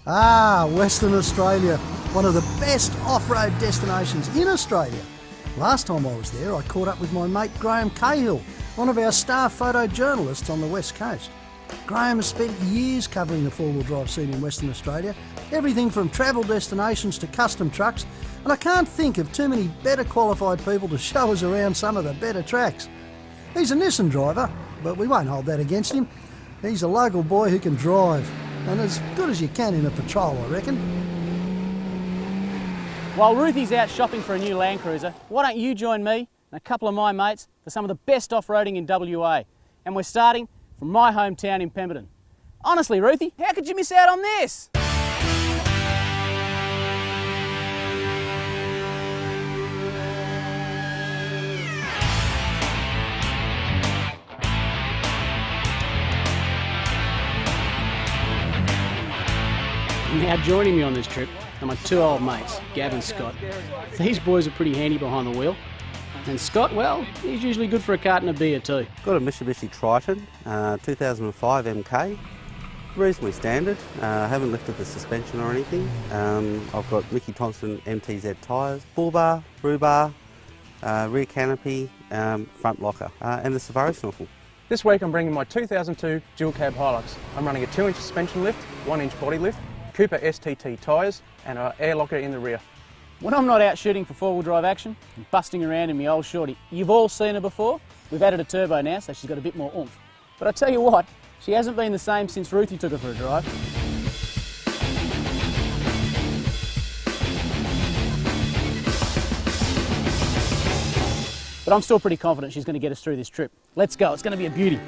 Ah, Western Australia, one of the best off-road destinations in Australia. Last time I was there, I caught up with my mate Graham Cahill, one of our star photojournalists on the West Coast. Graham has spent years covering the four-wheel drive scene in Western Australia, everything from travel destinations to custom trucks, and I can't think of too many better qualified people to show us around some of the better tracks. He's a Nissan driver, but we won't hold that against him. He's a local boy who can drive, and as good as you can in a patrol, I reckon. While Ruthie's out shopping for a new Land Cruiser, why don't you join me and a couple of my mates for some of the best off-roading in WA? And we're starting from my hometown in Pemberton. Honestly, Ruthie, how could you miss out on this? Now joining me on this trip are my two old mates, Gav and Scott. These boys are pretty handy behind the wheel. And Scott, well, he's usually good for a carton of beer too. Got a Mitsubishi Triton, 2005 MK. Reasonably standard, haven't lifted the suspension or anything. I've got Mickey Thompson MTZ tyres, bull bar, roo bar, rear canopy, front locker, and the Safari snorkel. This week I'm bringing my 2002 dual cab Hilux. I'm running a 2-inch suspension lift, 1-inch body lift, Cooper STT tyres and an air locker in the rear. When I'm not out shooting for four-wheel drive action and busting around in my old shorty, you've all seen her before. We've added a turbo now, so she's got a bit more oomph. But I tell you what, she hasn't been the same since Ruthie took her for a drive. But I'm still pretty confident she's going to get us through this trip. Let's go, it's going to be a beauty.